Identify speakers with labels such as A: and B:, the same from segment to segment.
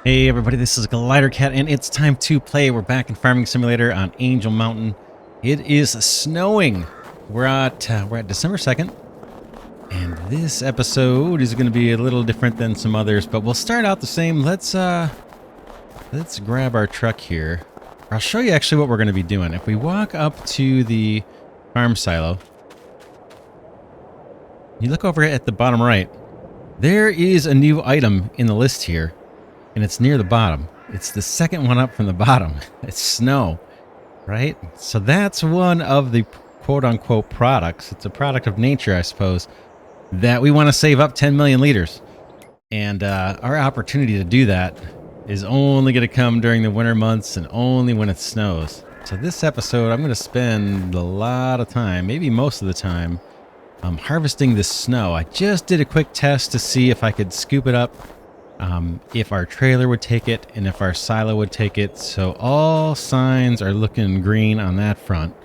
A: Hey everybody, this is Glidercat and it's time to play. We're back in Farming Simulator on Angel Mountain. It is snowing. We're at December 2nd. And this episode is going to be a little different than some others, but we'll start out the same. Let's grab our truck here. I'll show you actually what we're going to be doing. If we walk up to the farm silo, you look over at the bottom right, there is a new item in the list here. And it's near the bottom. It's the second one up from the bottom. It's snow, right? So that's one of the quote-unquote products. It's a product of nature, I suppose, that we want to save up 10 million liters. And our opportunity to do that is only going to come during the winter months and only when it snows. So this episode, I'm going to spend a lot of time, maybe most of the time, harvesting this snow. I just did a quick test to see if I could scoop it up. If our trailer would take it and if our silo would take it. So all signs are looking green on that front.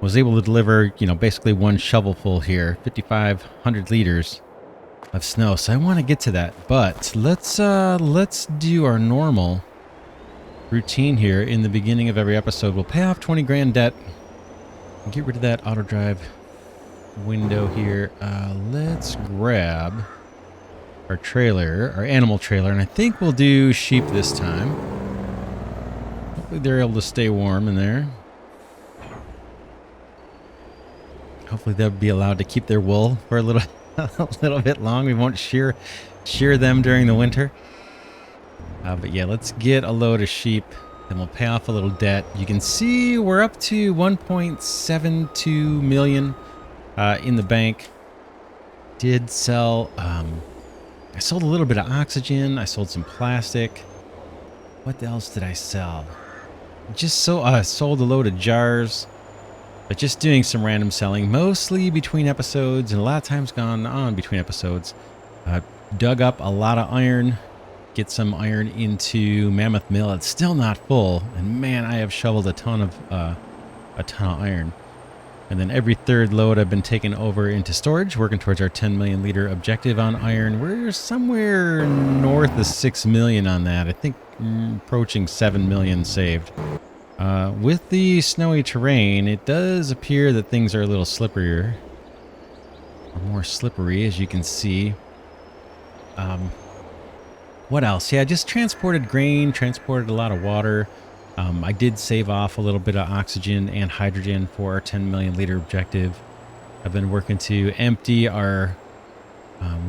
A: Was able to deliver, basically one shovelful here, 5,500 liters of snow. So I want to get to that, but let's do our normal routine here in the beginning of every episode. We'll pay off 20 grand debt. Get rid of that auto drive window here. Let's grab our trailer, our animal trailer, and I think we'll do sheep this time. Hopefully they're able to stay warm in there. Hopefully they'll be allowed to keep their wool for a little bit long. We won't shear them during the winter. But yeah, let's get a load of sheep, then we'll pay off a little debt. You can see we're up to 1.72 million in the bank. Did sell I sold a little bit of oxygen. I sold some plastic. What else did I sell? Sold a load of jars. But just doing some random selling, mostly between episodes, and a lot of times gone on between episodes. Dug up a lot of iron. Get some iron into Mammoth Mill. It's still not full, and man, I have shoveled a ton of iron. And then every third load I've been taking over into storage, working towards our 10 million liter objective on iron. We're somewhere north of 6 million on that. I think approaching 7 million saved. With the snowy terrain, it does appear that things are a little slipperier. Or more slippery, as you can see. What else? Yeah, just transported grain, transported a lot of water. I did save off a little bit of oxygen and hydrogen for our 10 million liter objective. I've been working to empty our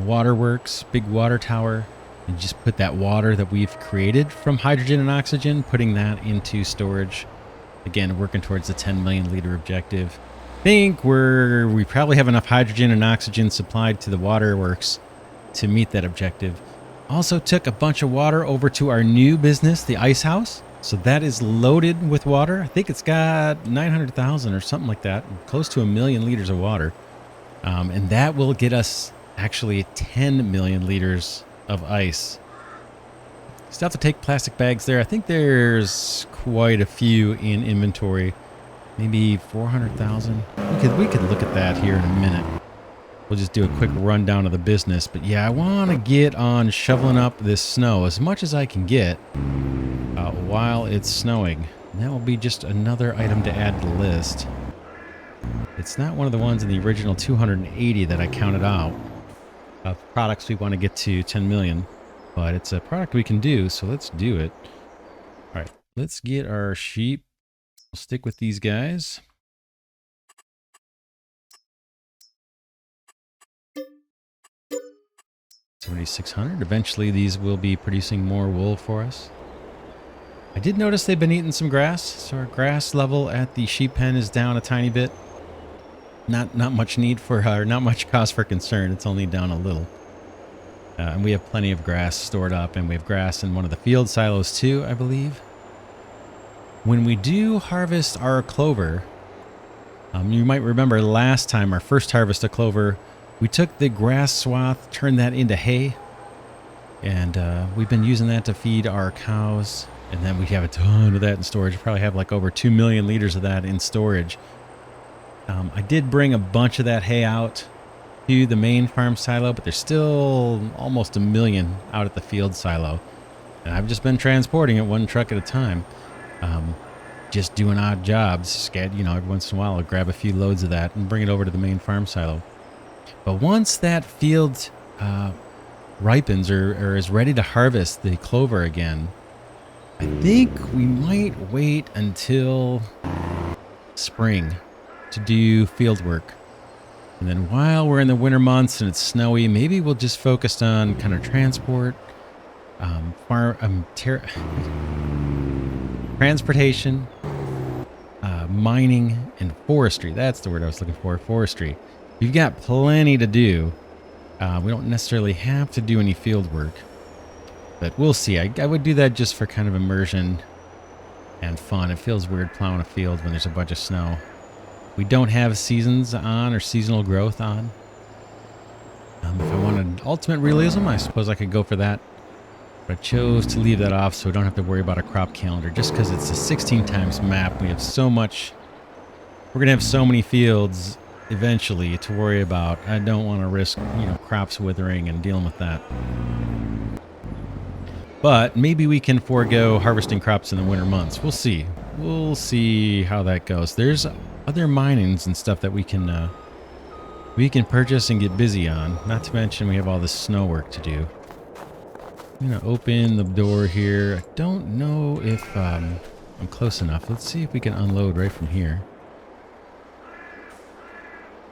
A: waterworks, big water tower, and just put that water that we've created from hydrogen and oxygen, putting that into storage. Again, working towards the 10 million liter objective. I think we probably have enough hydrogen and oxygen supplied to the waterworks to meet that objective. Also took a bunch of water over to our new business, the ice house. So that is loaded with water. I think it's got 900,000 or something like that, close to 1 million liters of water. And that will get us actually 10 million liters of ice. Still have to take plastic bags there. I think there's quite a few in inventory. Maybe 400,000. We could look at that here in a minute. We'll just do a quick rundown of the business. But yeah, I want to get on shoveling up this snow as much as I can get. While it's snowing. And that will be just another item to add to the list. It's not one of the ones in the original 280 that I counted out of products we want to get to 10 million, but it's a product we can do, so let's do it. All right, let's get our sheep. We'll stick with these guys. $7,600. Eventually these will be producing more wool for us. I did notice they've been eating some grass, so our grass level at the sheep pen is down a tiny bit. Not much need for, not much cause for concern. It's only down a little. And we have plenty of grass stored up, and we have grass in one of the field silos too, I believe. When we do harvest our clover, you might remember last time, our first harvest of clover, we took the grass swath, turned that into hay, and we've been using that to feed our cows. And then we have a ton of that in storage. We probably have like over 2 million liters of that in storage. I did bring a bunch of that hay out to the main farm silo, but there's still almost 1 million out at the field silo. And I've just been transporting it one truck at a time. Just doing odd jobs. You know, every once in a while I'll grab a few loads of that and bring it over to the main farm silo. But once that field ripens or is ready to harvest the clover again, I think we might wait until spring to do field work. And then while we're in the winter months and it's snowy, maybe we'll just focus on kind of transport, transportation, mining, and forestry. That's the word I was looking for, forestry. We've got plenty to do. We don't necessarily have to do any field work, but we'll see. I would do that just for kind of immersion and fun. It feels weird plowing a field when there's a bunch of snow. We don't have seasons on or seasonal growth on. If I wanted ultimate realism, I suppose I could go for that. But I chose to leave that off so we don't have to worry about a crop calendar, just because it's a 16 times map. We have so much. We're going to have so many fields eventually to worry about. I don't want to risk, you know, crops withering and dealing with that. But maybe we can forego harvesting crops in the winter months. We'll see. We'll see how that goes. There's other minings and stuff that we can purchase and get busy on. Not to mention we have all this snow work to do. I'm going to open the door here. I don't know if I'm close enough. Let's see if we can unload right from here.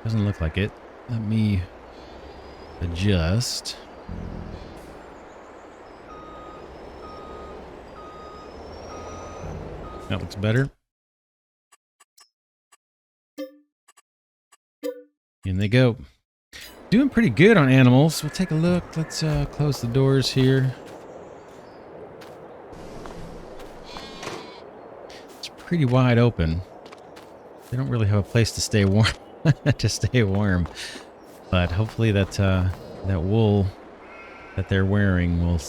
A: Doesn't look like it. Let me adjust. That looks better. In they go. Doing pretty good on animals. We'll take a look. Let's close the doors here. It's pretty wide open. They don't really have a place to stay warm. To stay warm. But hopefully that that wool that they're wearing will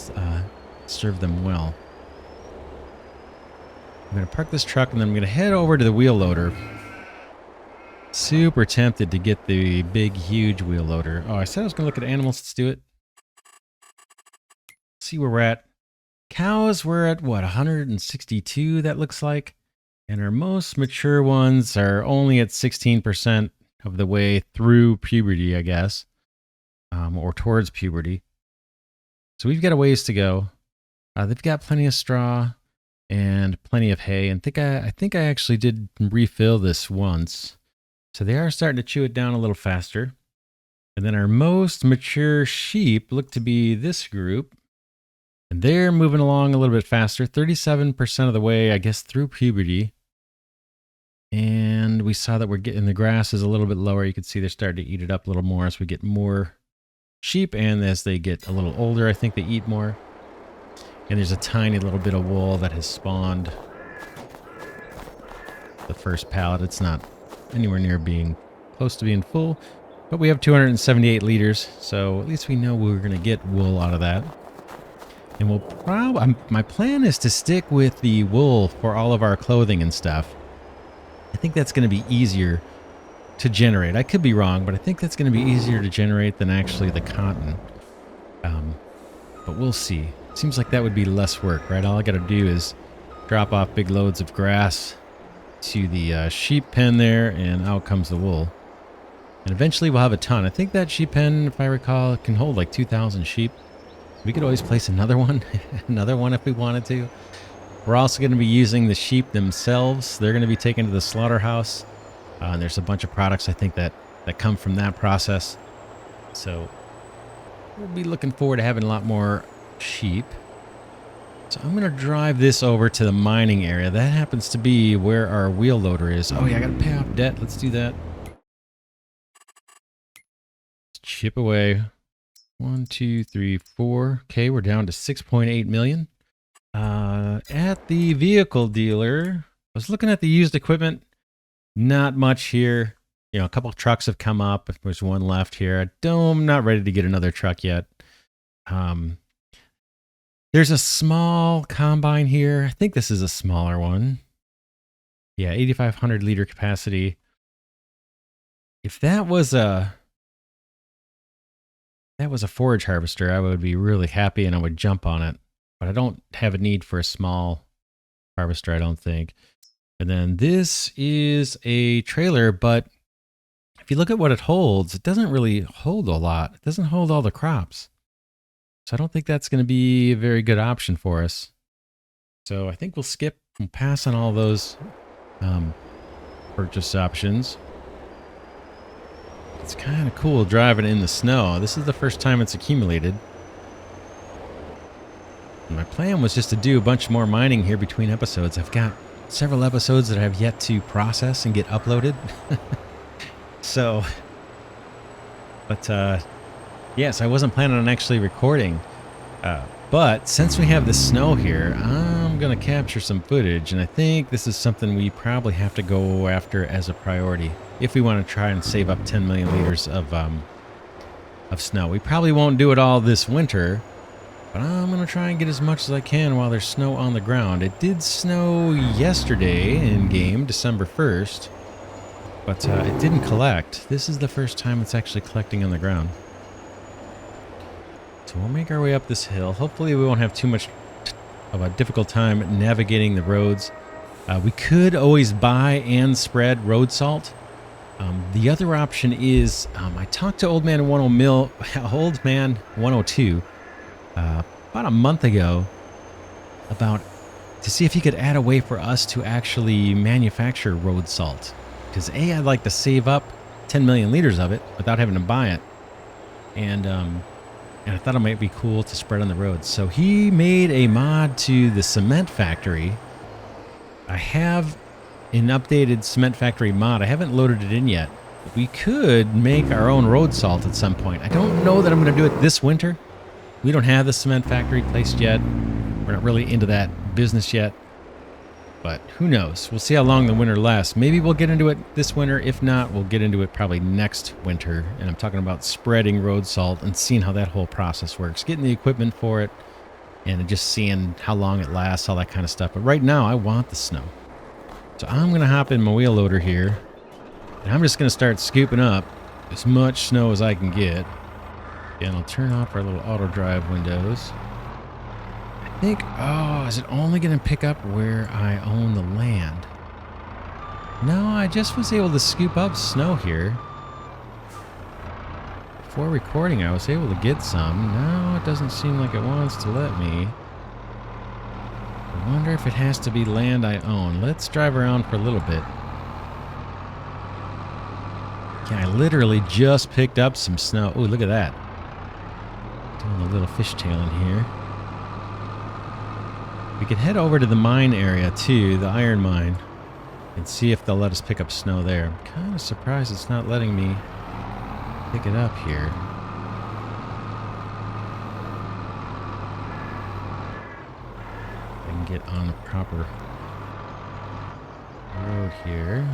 A: serve them well. I'm going to park this truck and then I'm going to head over to the wheel loader. Super tempted to get the big, huge wheel loader. Oh, I said I was going to look at animals. Let's do it. See where we're at. Cows, we're at, what, 162, that looks like? And our most mature ones are only at 16% of the way through puberty, I guess. Or towards puberty. So we've got a ways to go. They've got plenty of straw and plenty of hay. And I think I actually did refill this once. So they are starting to chew it down a little faster. And then our most mature sheep look to be this group. And they're moving along a little bit faster. 37% of the way, I guess, through puberty. And we saw that we're getting the grass is a little bit lower. You can see they're starting to eat it up a little more as we get more sheep. And as they get a little older, I think they eat more. And there's a tiny little bit of wool that has spawned. The first pallet, it's not anywhere near being close to being full, but we have 278 liters, so at least we know we're going to get wool out of that. And we'll probably, my plan is to stick with the wool for all of our clothing and stuff. I think that's going to be easier to generate. I could be wrong, but I think that's going to be easier to generate than actually the cotton. But we'll see. Seems like that would be less work, right? All I got to do is drop off big loads of grass to the sheep pen there, and out comes the wool. And eventually we'll have a ton. I think that sheep pen, if I recall, can hold like 2,000 sheep. We could always place another one, another one if we wanted to. We're also going to be using the sheep themselves. They're going to be taken to the slaughterhouse. And there's a bunch of products, I think, that come from that process. So we'll be looking forward to having a lot more sheep. So I'm going to drive this over to the mining area. That happens to be where our wheel loader is. Oh yeah, I got to pay off debt. Let's do that. Let's chip away. 1, 2, 3, 4. Okay, we're down to 6.8 million. At the vehicle dealer, I was looking at the used equipment. Not much here. You know, a couple of trucks have come up. There's one left here. I'm not ready to get another truck yet. There's a small combine here. I think this is a smaller one. Yeah, 8,500 liter capacity. If that was a forage harvester, I would be really happy and I would jump on it. but I don't have a need for a small harvester, I don't think. And then this is a trailer, but if you look at what it holds, it doesn't really hold a lot. It doesn't hold all the crops. So I don't think that's going to be a very good option for us. So I think we'll skip and pass on all those purchase options. It's kind of cool driving in the snow. This is the first time it's accumulated. And my plan was just to do a bunch more mining here between episodes. I've got several episodes that I have yet to process and get uploaded. So, but yes, I wasn't planning on actually recording. But since we have the snow here, I'm going to capture some footage. And I think this is something we probably have to go after as a priority if we want to try and save up 10 million liters of snow. We probably won't do it all this winter, but I'm going to try and get as much as I can while there's snow on the ground. It did snow yesterday in game, December 1st, but it didn't collect. This is the first time it's actually collecting on the ground. So we'll make our way up this hill. Hopefully we won't have too much of a difficult time navigating the roads. We could always buy and spread road salt. The other option is I talked to Old Man 102 about a month ago to see if he could add a way for us to actually manufacture road salt. Because I'd like to save up 10 million liters of it without having to buy it. And I thought it might be cool to spread on the roads. So he made a mod to the cement factory. I have an updated cement factory mod. I haven't loaded it in yet. We could make our own road salt at some point. I don't know that I'm going to do it this winter. We don't have the cement factory placed yet. We're not really into that business yet. But who knows? We'll see how long the winter lasts. Maybe we'll get into it this winter. If not, we'll get into it probably next winter. And I'm talking about spreading road salt and seeing how that whole process works. Getting the equipment for it and just seeing how long it lasts, all that kind of stuff. But right now, I want the snow. So I'm going to hop in my wheel loader here. And I'm just going to start scooping up as much snow as I can get. And I'll turn off our little auto drive windows. I think, is it only going to pick up where I own the land? No, I just was able to scoop up snow here. Before recording, I was able to get some. No, it doesn't seem like it wants to let me. I wonder if it has to be land I own. Let's drive around for a little bit. Yeah, I literally just picked up some snow. Oh, look at that. Doing a little fishtail in here. We could head over to the mine area too, the iron mine, and see if they'll let us pick up snow there. I'm kind of surprised it's not letting me pick it up here. I can get on the proper road here.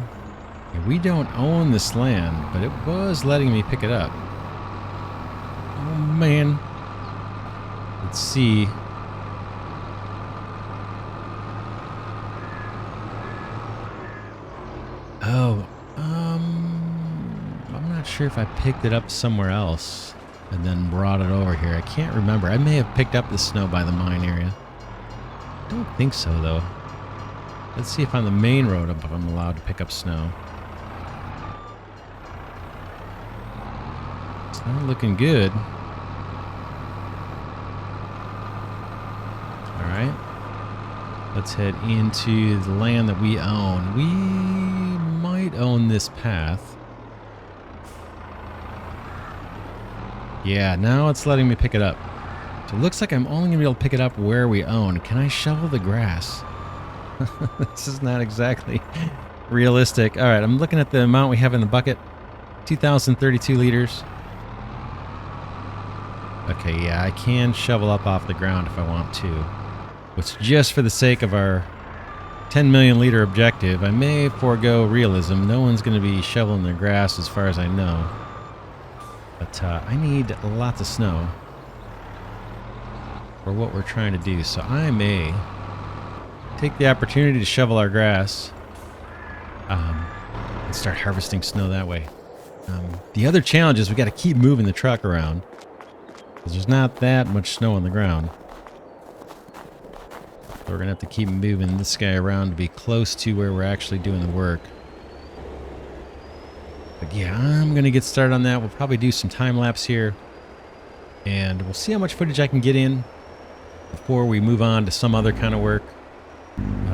A: Yeah, we don't own this land, but it was letting me pick it up. Oh man. Let's see. Oh, I'm not sure if I picked it up somewhere else and then brought it over here. I can't remember. I may have picked up the snow by the mine area. I don't think so, though. Let's see if on the main road I'm allowed to pick up snow. It's not looking good. Alright. Let's head into the land that we own. We might own this path. Yeah, now it's letting me pick it up. So it looks like I'm only going to be able to pick it up where we own. Can I shovel the grass? This is not exactly realistic. All right, I'm looking at the amount we have in the bucket. 2,032 liters. Okay, yeah, I can shovel up off the ground if I want to. Which, just for the sake of our 10 million liter objective, I may forego realism. No one's going to be shoveling their grass as far as I know. But I need lots of snow for what we're trying to do. So I may take the opportunity to shovel our grass and start harvesting snow that way. The other challenge is we got to keep moving the truck around because there's not that much snow on the ground. So we're going to have to keep moving this guy around to be close to where we're actually doing the work. But yeah, I'm going to get started on that. We'll probably do some time lapse here. And we'll see how much footage I can get in before we move on to some other kind of work.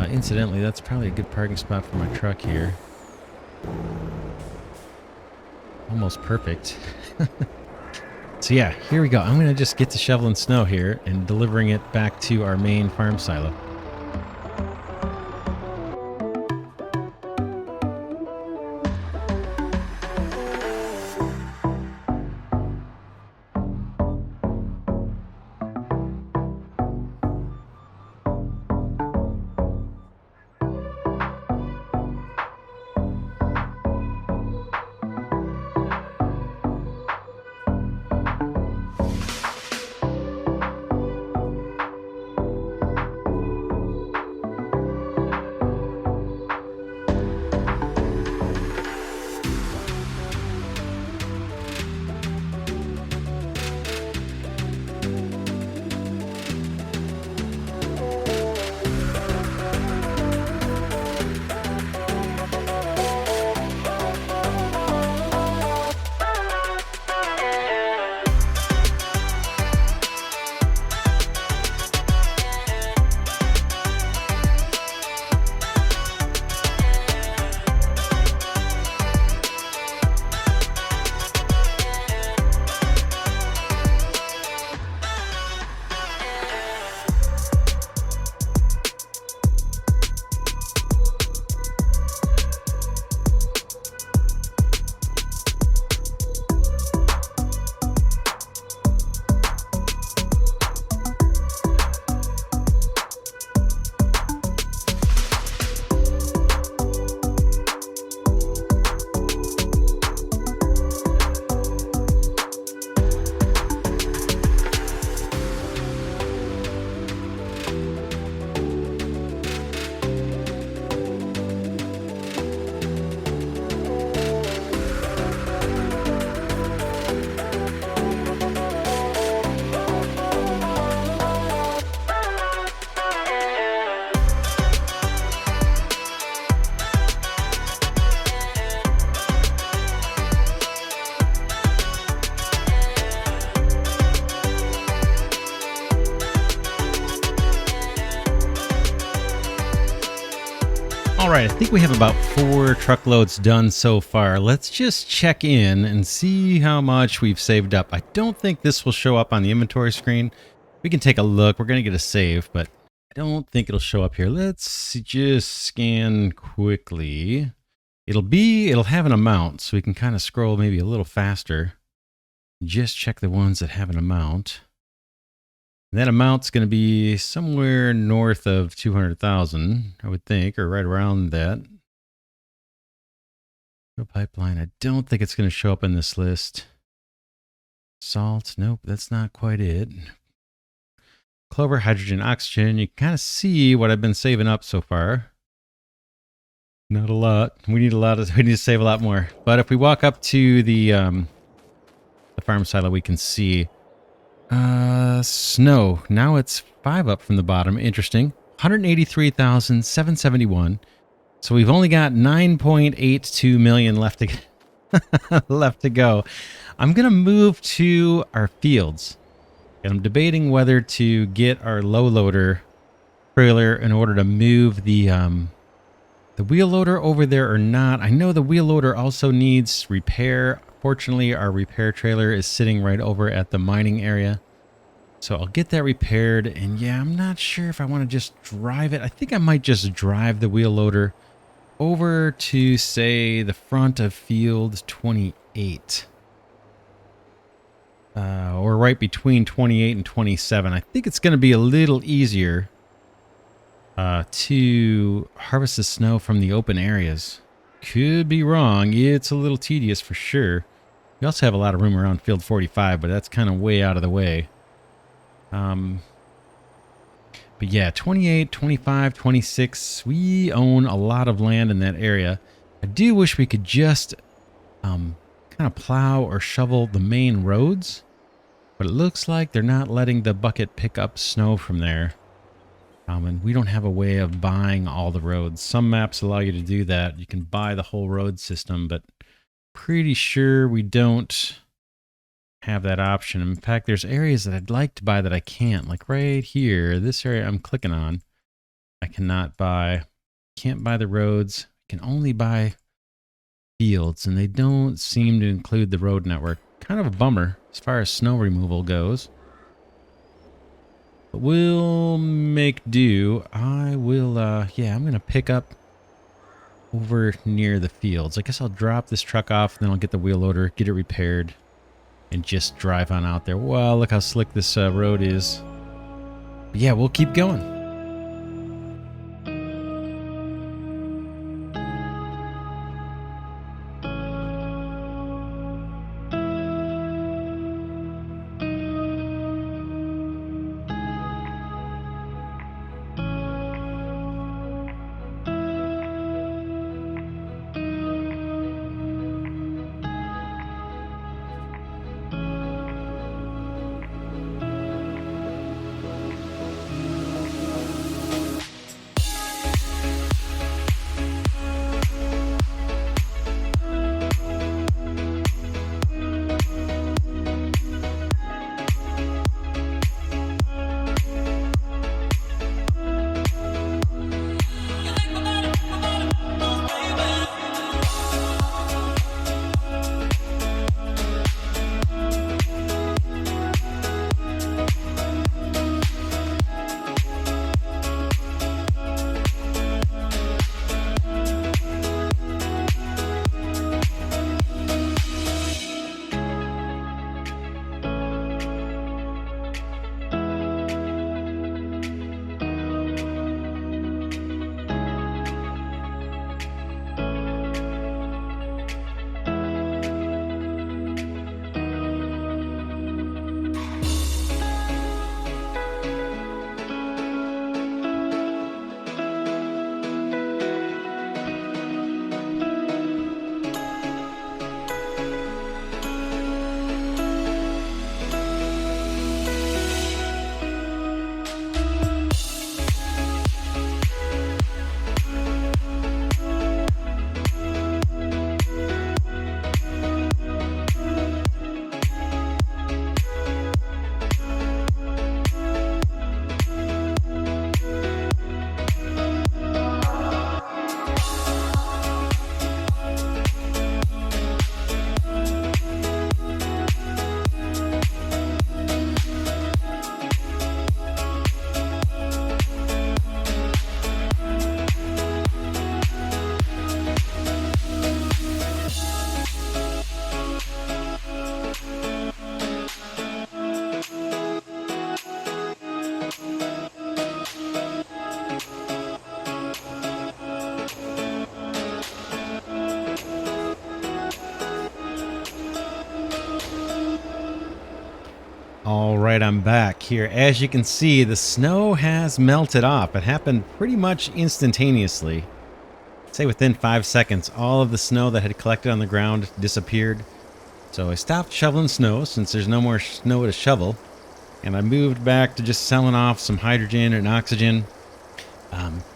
A: Incidentally, that's probably a good parking spot for my truck here. Almost perfect. So yeah, here we go. I'm going to just get to shoveling snow here and delivering it back to our main farm silo. All right, I think we have about 4 truckloads done so far. Let's just check in and see how much we've saved up. I don't think this will show up on the inventory screen. We can take a look. We're going to get a save, but I don't think it'll show up here. Let's just scan quickly. It'll have an amount, so we can kind of scroll maybe a little faster. Just check the ones that have an amount. That amount's going to be somewhere north of 200,000, I would think, or right around that. Pipeline, I don't think it's going to show up in this list. Salt, nope, that's not quite it. Clover, hydrogen, oxygen, you can kind of see what I've been saving up so far. Not a lot. We need to save a lot more. But if we walk up to the farm silo, we can see snow. Now it's 5 up from the bottom. Interesting. 183,771. So we've only got 9.82 million left to left to go. I'm gonna move to our fields, and I'm debating whether to get our low loader trailer in order to move the wheel loader over there or not. I know the wheel loader also needs repair. Fortunately, our repair trailer is sitting right over at the mining area. So I'll get that repaired. And yeah, I'm not sure if I want to just drive it. I think I might just drive the wheel loader over to, say, the front of field 28. Or right between 28 and 27. I think it's going to be a little easier to harvest the snow from the open areas. Could be wrong. It's a little tedious for sure. We also have a lot of room around field 45, but that's kind of way out of the way. But yeah, 28, 25, 26, we own a lot of land in that area. I do wish we could just kind of plow or shovel the main roads, but it looks like they're not letting the bucket pick up snow from there. And we don't have a way of buying all the roads. Some maps allow you to do that. You can buy the whole road system, but pretty sure we don't have that option. In fact, there's areas that I'd like to buy that I can't. Like right here, this area I'm clicking on, I cannot buy. Can't buy the roads. Can only buy fields, and they don't seem to include the road network. Kind of a bummer as far as snow removal goes. But we'll make do. I will, yeah, I'm going to pick up over near the fields. I guess I'll drop this truck off, then I'll get the wheel loader, get it repaired, and just drive on out there. Wow, look how slick this road is. But yeah, we'll keep going. All right, I'm back here. As you can see, the snow has melted off. It happened pretty much instantaneously. Say within 5 seconds, all of the snow that had collected on the ground disappeared. So I stopped shoveling snow since there's no more snow to shovel. And I moved back to just selling off some hydrogen and oxygen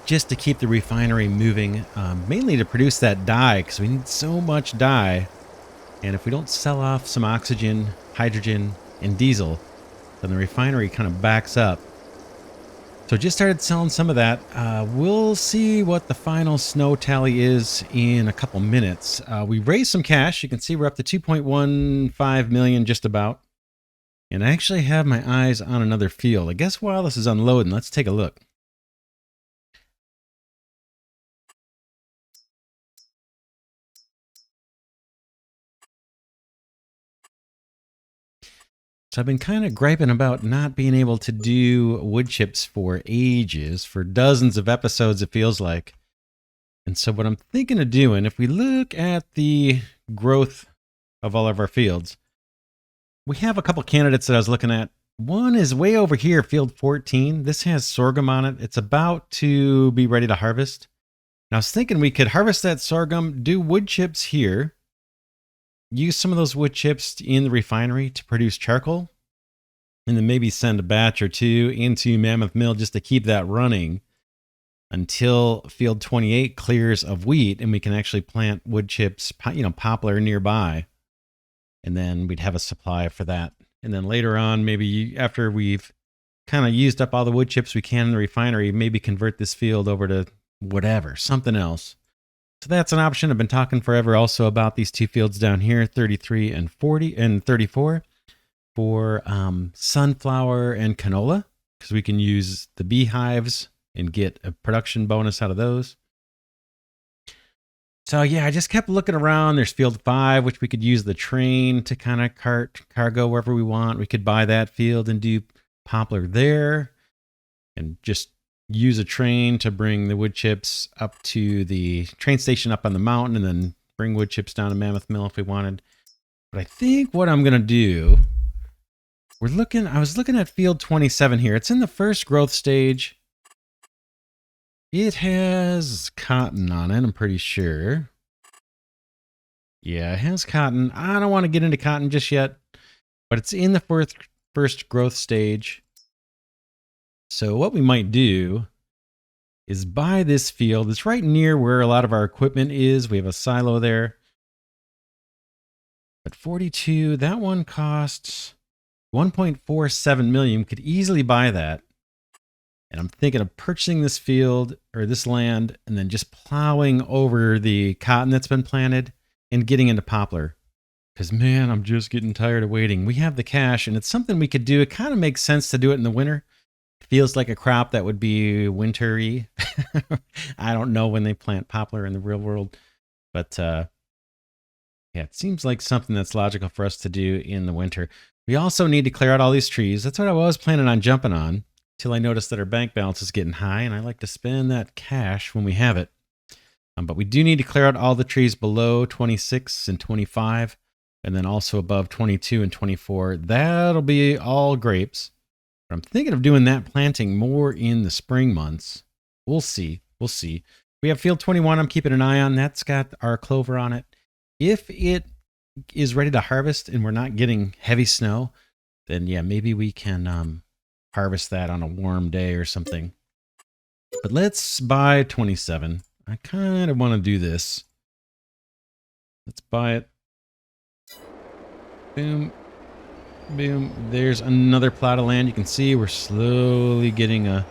A: just to keep the refinery moving, mainly to produce that dye because we need so much dye. And if we don't sell off some oxygen, hydrogen, and diesel, then the refinery kind of backs up. So just started selling some of that. We'll see what the final snow tally is in a couple minutes. We raised some cash. You can see we're up to 2.15 million just about. And I actually have my eyes on another field. I guess while this is unloading, let's take a look. So I've been kind of griping about not being able to do wood chips for ages, for dozens of episodes it feels like. And so what I'm thinking of doing, if we look at the growth of all of our fields, we have a couple candidates that I was looking at. One is way over here, field 14. This has sorghum on it. It's about to be ready to harvest. And I was thinking we could harvest that sorghum, do wood chips here, use some of those wood chips in the refinery to produce charcoal, and then maybe send a batch or two into Mammoth Mill just to keep that running until field 28 clears of wheat and we can actually plant wood chips, poplar nearby. And then we'd have a supply for that. And then later on, maybe after we've kind of used up all the wood chips we can in the refinery, maybe convert this field over to whatever, something else. So that's an option. I've been talking forever also about these two fields down here, 33 and 40 and 34 for sunflower and canola, because we can use the beehives and get a production bonus out of those. So yeah, I just kept looking around. There's field 5, which we could use the train to kind of cart cargo wherever we want. We could buy that field and do poplar there and just use a train to bring the wood chips up to the train station up on the mountain and then bring wood chips down to Mammoth Mill if we wanted. But I think what I'm going to do, I was looking at field 27 here. It's in the first growth stage. It has cotton on it, I'm pretty sure. Yeah, it has cotton. I don't want to get into cotton just yet, but it's in the first growth stage. So what we might do is buy this field. It's right near where a lot of our equipment is. We have a silo there. But 42, that one costs 1.47 million. Could easily buy that. And I'm thinking of purchasing this field or this land and then just plowing over the cotton that's been planted and getting into poplar. Because, man, I'm just getting tired of waiting. We have the cash and it's something we could do. It kind of makes sense to do it in the winter. It feels like a crop that would be wintry. I don't know when they plant poplar in the real world. But, yeah, it seems like something that's logical for us to do in the winter. We also need to clear out all these trees. That's what I was planning on jumping on. Till I notice that our bank balance is getting high, and I like to spend that cash when we have it. But we do need to clear out all the trees below 26 and 25, and then also above 22 and 24. That'll be all grapes. But I'm thinking of doing that planting more in the spring months. We'll see. We'll see. We have field 21 I'm keeping an eye on. That's got our clover on it. If it is ready to harvest and we're not getting heavy snow, then yeah, maybe we can harvest that on a warm day or something. But let's buy 27. I kind of want to do this. Let's buy it. Boom. Boom. There's another plot of land. You can see we're slowly getting a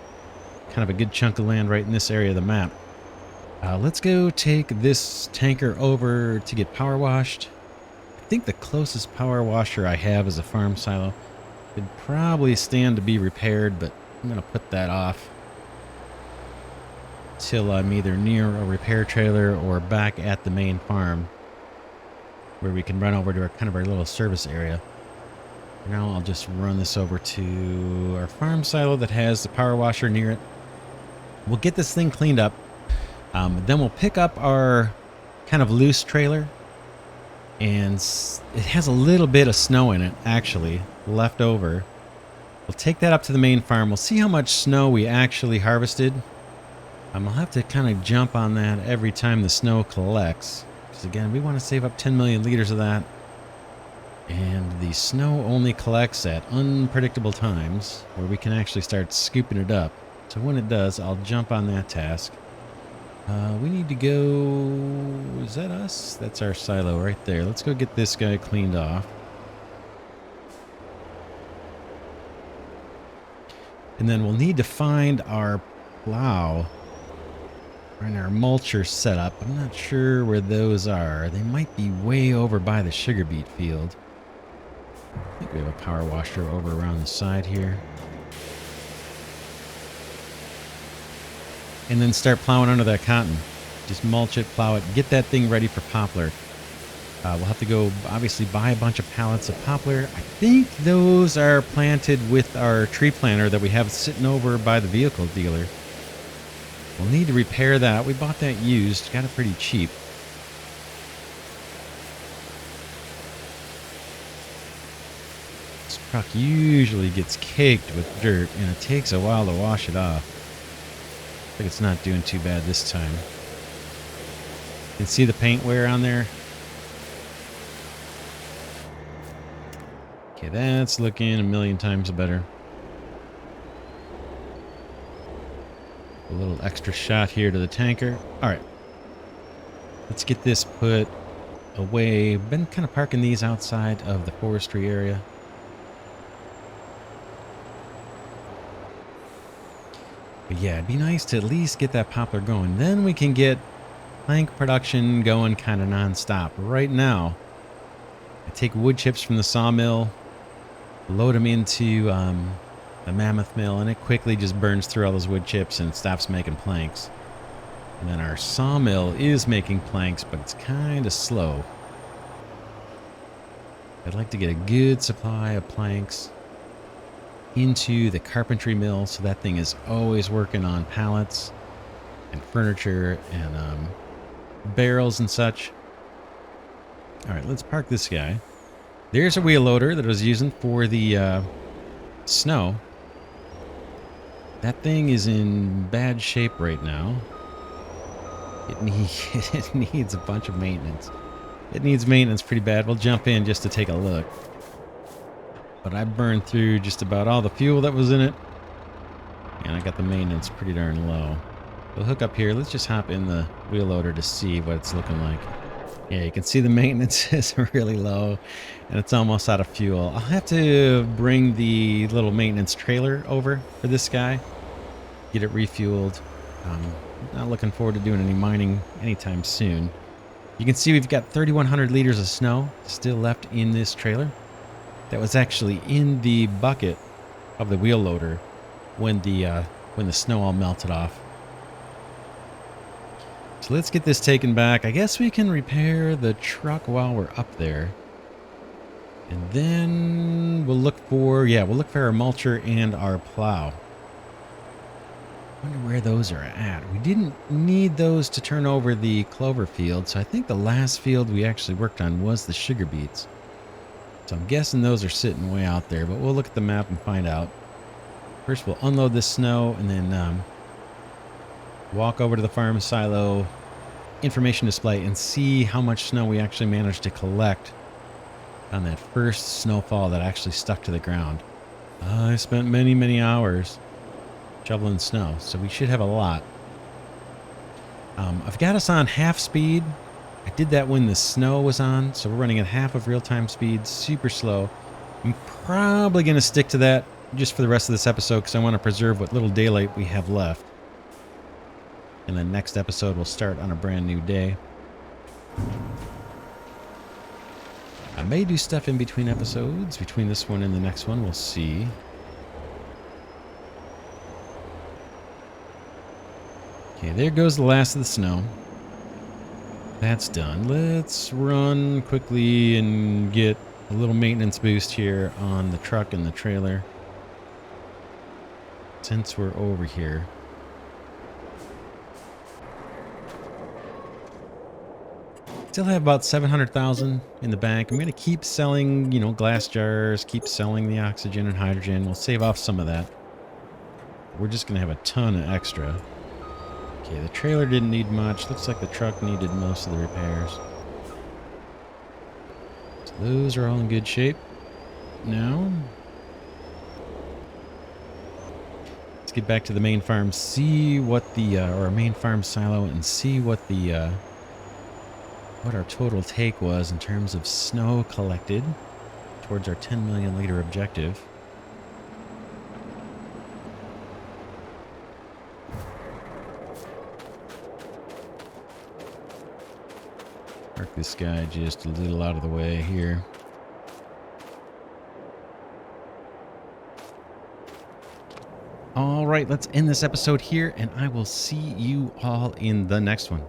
A: kind of a good chunk of land right in this area of the map. Let's go take this tanker over to get power washed. I think the closest power washer I have is a farm silo. Could probably stand to be repaired, but I'm going to put that off till I'm either near a repair trailer or back at the main farm where we can run over to our little service area. For now, I'll just run this over to our farm silo that has the power washer near it. We'll get this thing cleaned up. Then we'll pick up our kind of loose trailer, and it has a little bit of snow in it, actually, left over. We'll take that up to the main farm. We'll see how much snow we actually harvested. I'll have to kind of jump on that every time the snow collects. Because again, we want to save up 10 million liters of that. And the snow only collects at unpredictable times where we can actually start scooping it up. So when it does, I'll jump on that task. We need to go... Is that us? That's our silo right there. Let's go get this guy cleaned off. And then we'll need to find our plow and our mulcher set up. I'm not sure where those are. They might be way over by the sugar beet field. I think we have a power washer over around the side here. And then start plowing under that cotton. Just mulch it, plow it, get that thing ready for poplar. We'll have to go, obviously, buy a bunch of pallets of poplar. I think those are planted with our tree planter that we have sitting over by the vehicle dealer. We'll need to repair that. We bought that used, got it pretty cheap. This truck usually gets caked with dirt, and it takes a while to wash it off. I think it's not doing too bad this time. You can see the paint wear on there. Okay, that's looking a million times better. A little extra shot here to the tanker. All right. Let's get this put away. Been kind of parking these outside of the forestry area. But yeah, it'd be nice to at least get that poplar going. Then we can get plank production going kind of nonstop. Right now, I take wood chips from the sawmill, load them into the mammoth mill, and it quickly just burns through all those wood chips and stops making planks. And then our sawmill is making planks, but it's kind of slow. I'd like to get a good supply of planks into the carpentry mill, so that thing is always working on pallets and furniture and barrels and such. All right, let's park this guy. There's a wheel loader that I was using for the snow. That thing is in bad shape right now. It needs a bunch of maintenance. It needs maintenance pretty bad. We'll jump in just to take a look. But I burned through just about all the fuel that was in it. And I got the maintenance pretty darn low. We'll hook up here. Let's just hop in the wheel loader to see what it's looking like. Yeah, you can see the maintenance is really low. And it's almost out of fuel. I'll have to bring the little maintenance trailer over for this guy. Get it refueled. Not looking forward to doing any mining anytime soon. You can see we've got 3,100 liters of snow still left in this trailer. That was actually in the bucket of the wheel loader when the snow all melted off. So let's get this taken back. I guess we can repair the truck while we're up there. And then we'll look for our mulcher and our plow. Wonder where those are at. We didn't need those to turn over the clover field, so I think the last field we actually worked on was the sugar beets. So I'm guessing those are sitting way out there, but we'll look at the map and find out. First we'll unload this snow and then walk over to the farm silo information display and see how much snow we actually managed to collect on that first snowfall that actually stuck to the ground. I spent many, many hours shoveling snow, so we should have a lot. I've got us on half speed. I did that when the snow was on, so we're running at half of real-time speed, super slow. I'm probably going to stick to that just for the rest of this episode because I want to preserve what little daylight we have left. And then next episode we'll start on a brand new day. I may do stuff in between episodes, between this one and the next one, we'll see. Okay, there goes the last of the snow. That's done. Let's run quickly and get a little maintenance boost here on the truck and the trailer. Since we're over here. Still have about 700,000 in the bank. I'm going to keep selling, glass jars, keep selling the oxygen and hydrogen. We'll save off some of that. We're just going to have a ton of extra. Okay, the trailer didn't need much. Looks like the truck needed most of the repairs. So those are all in good shape. Now, let's get back to the main farm, see what the, or main farm silo, and see what the, what our total take was in terms of snow collected towards our 10 million liter objective. Mark this guy just a little out of the way here. All right, let's end this episode here, and I will see you all in the next one.